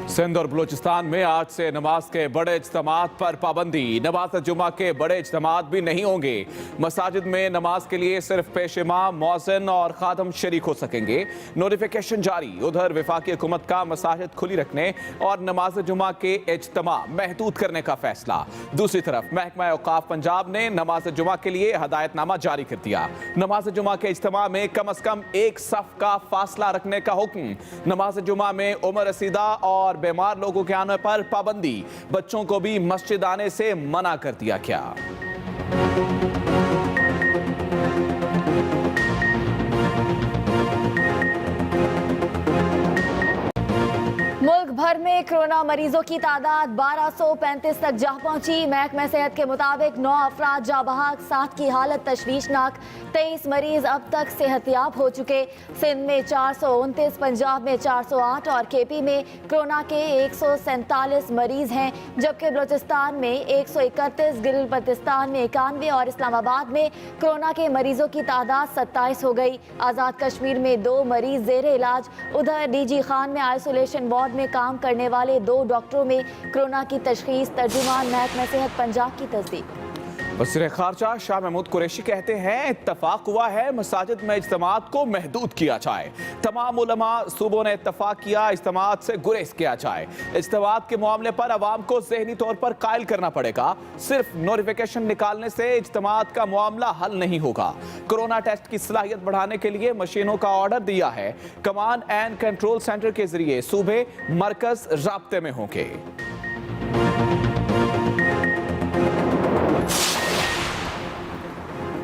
सिंध और बलूचिस्तान में आज से नमाज के बड़े इज्तिमात पर पाबंदी। नमाज जुमा के बड़े इज्तिमात भी नहीं होंगे। मसाजिद में नमाज के लिए सिर्फ पेश इमाम, मौज़िन और खादम शरीक हो सकेंगे। नोटिफिकेशन जारी। उधर वफाकी हुकूमत का मसाजिद खुली रखने और नमाज जुमा के इज्तिमा महदूद करने का फैसला। दूसरी तरफ महकमा औकाफ पंजाब ने नमाज जुमा के लिए हदायतनामा जारी कर दिया। नमाज जुमा के इज्तिमा में कम अज कम एक सफ का फासला रखने का हुक्म। नमाज जुमा में उम्र रसीदा और बीमार लोगों के आने पर पाबंदी। बच्चों को भी मस्जिद आने से मना कर दिया गया। मुल्क भर में कोरोना मरीजों की तादाद 1235 तक जा पहुंची। महकमा सेहत के मुताबिक 9 अफराद जा बहाक, 7 की हालत तशवीशनाक। 23 मरीज अब तक सेहतयाब हो चुके। सिंध में 429, पंजाब में 408 और केपी में कोरोना के 147 मरीज हैं, जबकि बलूचिस्तान में 131, गिलगित-बल्तिस्तान में 91 और इस्लामाबाद में कोरोना के मरीजों की तादाद 27 हो गई। आज़ाद कश्मीर में 2 मरीज जेर इलाज। उधर डीजी खान में आइसोलेशन वार्ड में काम करने वाले 2 डॉक्टरों में कोरोना की तशखीस। तर्जुमान महकमा सेहत पंजाब की तस्दीक। वज़ीर ख़ारजा शाह महमूद कुरैशी कहते हैं इत्तफाक हुआ है मसाजिद में इज्तिमात को महदूद किया जाए। तमाम उलमा सूबों ने इत्तफाक किया इज्तिमात से गुरेज किया जाए। इज्तिमात के मामले पर अवाम को ज़हनी तौर पर कायल करना पड़ेगा। सिर्फ नोटिफिकेशन निकालने से इज्तिमात का मामला हल नहीं होगा। कोरोना टेस्ट की सलाहियत बढ़ाने के लिए मशीनों का ऑर्डर दिया है। कमांड एंड कंट्रोल सेंटर के जरिए सूबे मरकज राब्ते में होंगे।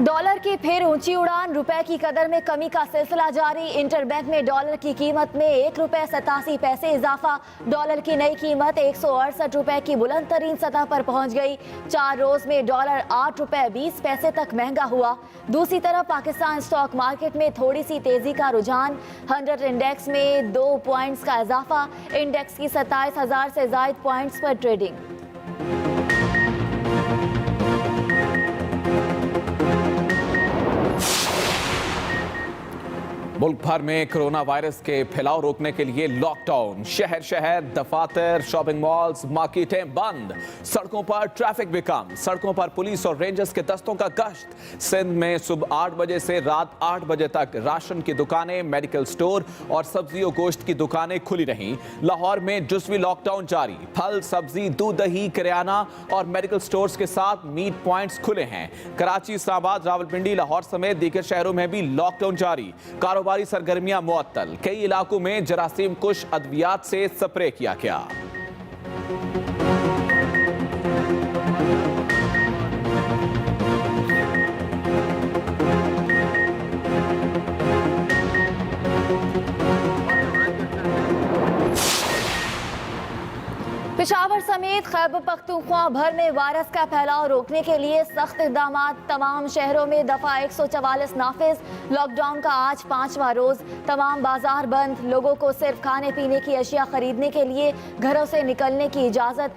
डॉलर की फिर ऊंची उड़ान। रुपए की कदर में कमी का सिलसिला जारी। इंटरबैंक में डॉलर की कीमत में 1 रुपए 87 पैसे इजाफा। डॉलर की नई कीमत 168 रुपए की बुलंद तरीन सतह पर पहुंच गई। 4 रोज में डॉलर 8 रुपए 20 पैसे तक महंगा हुआ। दूसरी तरफ पाकिस्तान स्टॉक मार्केट में थोड़ी सी तेजी का रुझान। 100 इंडेक्स में 2 पॉइंट्स का इजाफा। इंडेक्स की 27,000 से जायद पॉइंट्स पर ट्रेडिंग। मुल्क भर में कोरोना वायरस के फैलाव रोकने के लिए लॉकडाउन। शहर शहर दफातर, शॉपिंग मॉल्स, मार्केटें बंद। सड़कों पर ट्रैफिक भी कम। सड़कों पर पुलिस और रेंजर्स के दस्तों का गश्त। सिंध में सुबह 8 बजे से रात 8 बजे तक राशन की दुकानें, मेडिकल स्टोर और सब्जी और गोश्त की दुकानें खुली रहीं। लाहौर में जुज़वी लॉकडाउन जारी। फल, सब्जी, दूध, दही, किराना और मेडिकल स्टोर्स के साथ मीट पॉइंट्स खुले हैं। कराची, इस्लामाबाद, रावलपिंडी, लाहौर समेत दीगर शहरों में भी लॉकडाउन जारी। कारोबारी सरगर्मियां मुअत्तल। कई इलाकों में जरासीम कुश अद्वियात से स्प्रे किया गया। पेशावर समेत खैबर पख्तूनख्वा भर में वायरस का फैलाव रोकने के लिए सख्त इक़दाम। तमाम शहरों में दफ़ा 144 नाफिज। लॉकडाउन का आज 5वां रोज। तमाम बाजार बंद। लोगों को सिर्फ खाने पीने की अशिया खरीदने के लिए घरों से निकलने की इजाज़त।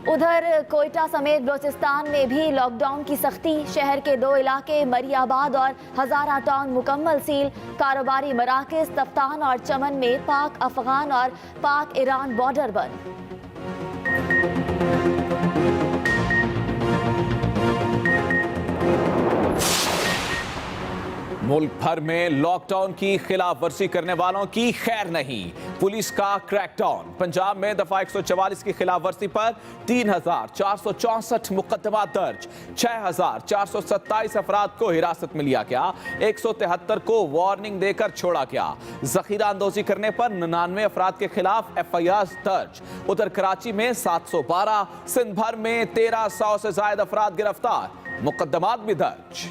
उधर कोयटा समेत बलूचिस्तान में भी लॉकडाउन की सख्ती। शहर के 2 इलाके मरियाबाद और हज़ारा टाउन मुकम्मल सील। कारोबारी मराकज़ तफ्तान और चमन में पाक अफगान और पाक ईरान बॉर्डर बंद। मुल्क भर में लॉकडाउन की खिलाफ वर्जी करने वालों की खैर नहीं। पुलिस का क्रैकडाउन। पंजाब में दफा 144 की खिलाफ वर्जी पर 3,464 मुकदमा दर्ज। 6,427 अफराद को हिरासत में लिया गया। 173 को वार्निंग देकर छोड़ा गया। जखीरा अंदोजी करने पर 99 अफराद के खिलाफ FIR दर्ज। उधर कराची में 712, सिंध भर में 1300 से ज्यादा अफराद गिरफ्तार। मुकदमात भी दर्ज।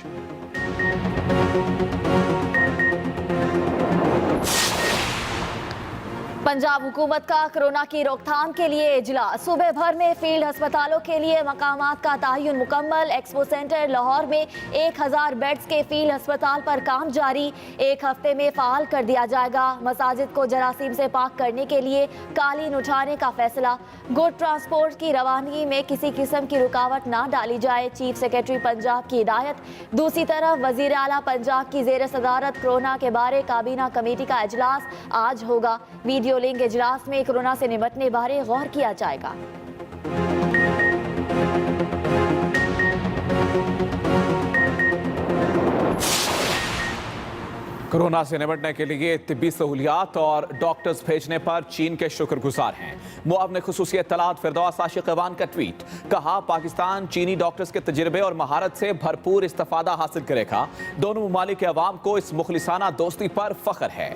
पंजाब हुकूमत का कोरोना की रोकथाम के लिए इजलास। सूबे भर में फील्ड अस्पतालों के लिए मकामात का तयन मुकम्मल। एक्सपो सेंटर लाहौर में 1000 बेड्स के फील्ड अस्पताल पर काम जारी। 1 हफ्ते में फ़ाल कर दिया जाएगा। मसाजिद को जरासीम से पाक करने के लिए कालीन उठाने का फैसला। गुड ट्रांसपोर्ट की रवानगी में किसी किस्म की रुकावट ना डाली जाए, चीफ सेक्रेटरी पंजाब की हिदायत। दूसरी तरफ वजीर आला पंजाब की जेर सदारत कोरोना के बारे काबीना कमेटी का इजलास आज होगा। वीडियो वीडियो लिंक इजलास में कोरोना से निपटने बारे गौर किया जाएगा। कोरोना से निपटने के लिए तिब्बी सहूलियात और डॉक्टर्स भेजने पर चीन के शुक्रगुजार हैं। मुआवने खुसूसी इत्तलात फिरदौस आशिक अवान का ट्वीट, कहा पाकिस्तान चीनी डॉक्टर्स के तजुर्बे और महारत से भरपूर इस्तेफादा हासिल करेगा। दोनों ममालिक के अवाम को इस मुखलिसाना दोस्ती पर फख्र है।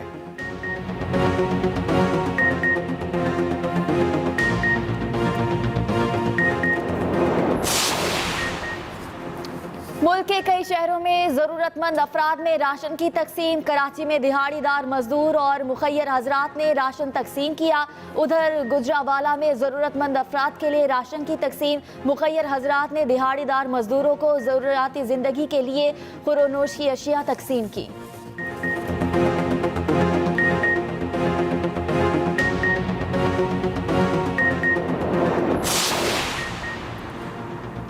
मुल्क के कई शहरों में जरूरतमंद अफराद में राशन की तकसीम। कराची में दिहाड़ीदार मजदूर और मुखैर हजरात ने राशन तकसीम किया। उधर गुजरावाला में जरूरतमंद अफराद के लिए राशन की तकसीम। मुखैर हजरात ने दिहाड़ीदार मजदूरों को जरूरियाती जिंदगी के लिए खुरोनोश की अशिया तकसीम की।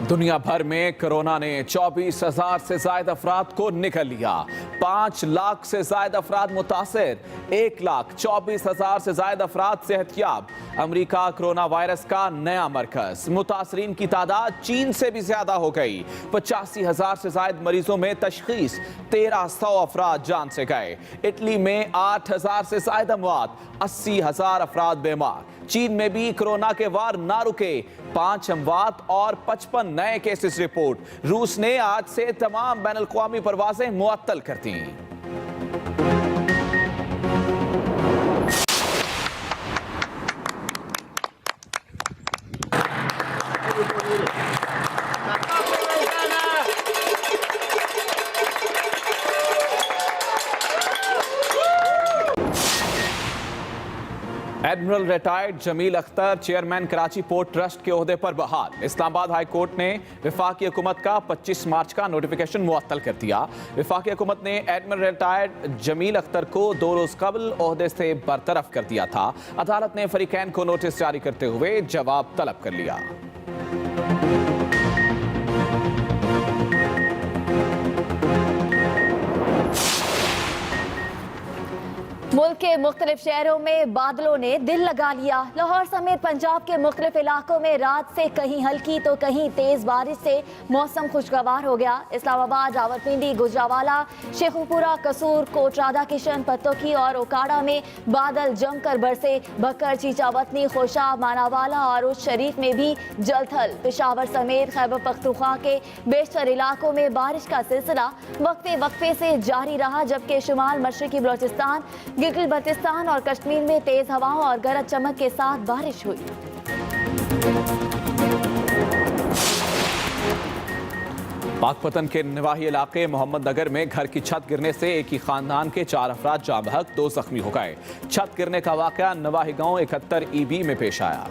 दुनिया भर में कोरोना ने 24,000 से ज्यादा अफराद को निकल लिया। 5 लाख से ज्यादा अफराद मुतासिर, 1,24,000 से ज्यादा अफराद सेहतयाब। अमेरिका कोरोना वायरस का नया मरकज। मुतासरीन की तादाद चीन से भी ज्यादा हो गई। 85,000 से ज्यादा मरीजों में तशखीस, 1,300 अफराद जान से गए। इटली में 8,000 से ज्यादा मौत, 80,000 अफराद बीमार। चीन में भी कोरोना के वार ना रुके, 5 अमवात और 55 नए केसेस रिपोर्ट। रूस ने आज से तमाम बैनुल अक़वामी परवाजें मुअत्तल कर दी। Admiral retired Jameel Akhtar chairman Karachi port trust के ओहदे पर बहाल। इस्लामाबाद हाई कोर्ट ने वफाकी हुकूमत का 25 मार्च का नोटिफिकेशन मुअत्तल कर दिया। वफाकी हुकूमत ने एडमिरल रिटायर्ड जमील अख्तर को 2 रोज कबल ओहदे से बरतरफ कर दिया था। अदालत ने फरीकैन को नोटिस जारी करते हुए जवाब तलब कर लिया। मुल्क के मुख्तलिफ शहरों में बादलों ने दिल लगा लिया। लाहौर समेत पंजाब के मुख्तलिफ इलाकों में रात से कहीं हल्की तो कहीं तेज बारिश से मौसम खुशगवार हो गया। इस्लामाबाद, रावलपिंडी, गुजरावाला, शेखुपुरा, कसूर, कोटरादा, किशन, पत्तोकी और ओकाड़ा में बादल जमकर बरसे। बकर, चीचावतनी, खोशा, मानावाला और उस शरीफ में भी जलथल। पेशावर समेत खैबर पख्तूनख्वा के बेशतर इलाकों में बारिश का सिलसिला वक्फे वक्फे से जारी रहा, जबकि शुमाल मशरकी बलोचिस्तान, गिलगित बल्तिस्तान और कश्मीर में तेज हवाओं और गरज चमक के साथ बारिश हुई। पाकपतन के नवाही इलाके मोहम्मद नगर में घर की छत गिरने से एक ही खानदान के 4 अफराद जाँ बहक, 2 जख्मी हो गए। छत गिरने का वाकया नवाही गांव 71 EB में पेश आया।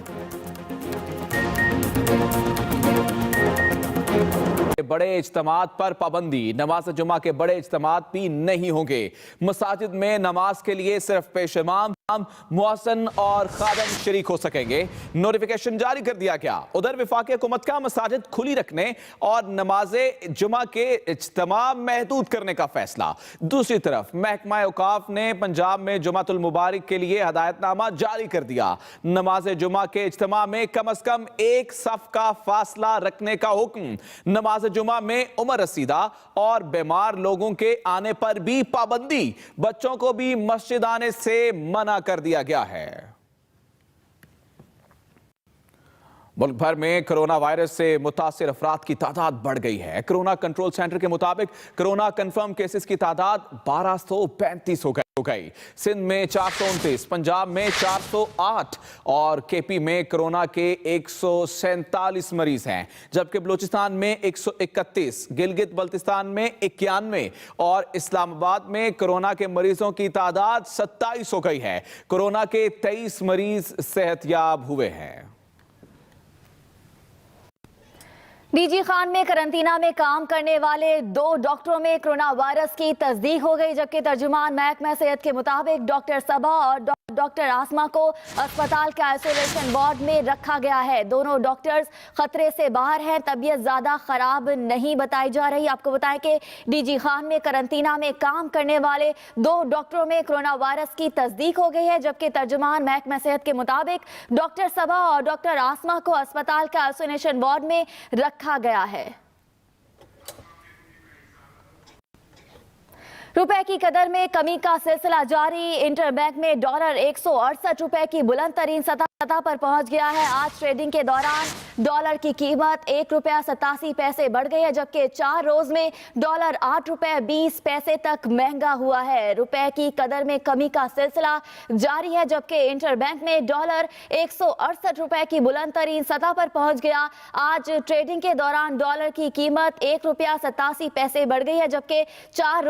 बड़े इज्तिमात पर पाबंदी, नमाज जुमा के बड़े इज्तिमात भी नहीं होंगे। मसाजिद में नमाज के लिए सिर्फ पेश इमाम, मुअज्जिन और खादिम शरीक हो सकेंगे। नोटिफिकेशन जारी कर दिया गया। उधर वफाकी हुकूमत का मसाजिद खुली रखने और नमाज जुमा के इज्तिमा महदूद करने का फैसला। दूसरी तरफ महकमा औकाफ ने पंजाब में जुमातुल मुबारक के लिए हदायतनामा जारी कर दिया। नमाज जुमा के इज्तिमा में कम अज कम 1 सफ का फासला रखने का हुक्म। नमाज जुमा में उम्र रसीदा और बीमार लोगों के आने पर भी पाबंदी। बच्चों को भी मस्जिद आने से मना कर दिया गया है। मुल्क भर में कोरोना वायरस से मुतासिर अफराद की तादाद बढ़ गई है। कोरोना कंट्रोल सेंटर के मुताबिक कोरोना कंफर्म केसेस की तादाद 1235 हो गई। सिंध में 429, पंजाब में 408 और KP में कोरोना के 147 मरीज हैं, जबकि बलूचिस्तान में 131, गिलगित बल्तिस्तान में 91 और इस्लामाबाद में कोरोना के मरीजों की तादाद 27 हो गई है। कोरोना के 23 मरीज सेहतयाब हुए हैं। डीजी खान में करंटीना में काम करने वाले 2 डॉक्टरों में कोरोना वायरस की तस्दीक हो गई, जबकि तर्जुमान महकमा सेहत के मुताबिक डॉक्टर सबा और डॉक्टर आसमा को अस्पताल के आइसोलेशन वार्ड में रखा गया है। दोनों डॉक्टर्स खतरे से बाहर हैं, तबीयत ज्यादा खराब नहीं बताई जा रही। आपको बताएं कि डीजी खान में करंटीना में काम करने वाले 2 डॉक्टरों में कोरोना वायरस की तस्दीक हो गई है, जबकि तर्जुमान महकमा सेहत के मुताबिक डॉक्टर सबा और डॉक्टर आसमा को अस्पताल के आइसोलेशन वार्ड में रखा गया है। रुपए की कदर में कमी का सिलसिला जारी। इंटरबैंक में डॉलर 168 रुपए की बुलंद तरीन सतह पर पहुंच गया है। आज ट्रेडिंग के दौरान डॉलर की कीमत ₹1.87 बढ़ गई है, जबकि 4 रोज में डॉलर ₹8.20 तक महंगा हुआ है। रुपए की कदर में कमी का सिलसिला जारी है, जबकि इंटरबैंक में डॉलर 168 रुपए की बुलंद तरीन सतह पर पहुंच गया। आज ट्रेडिंग के दौरान डॉलर की कीमत ₹1.87 बढ़ गई है, जबकि 4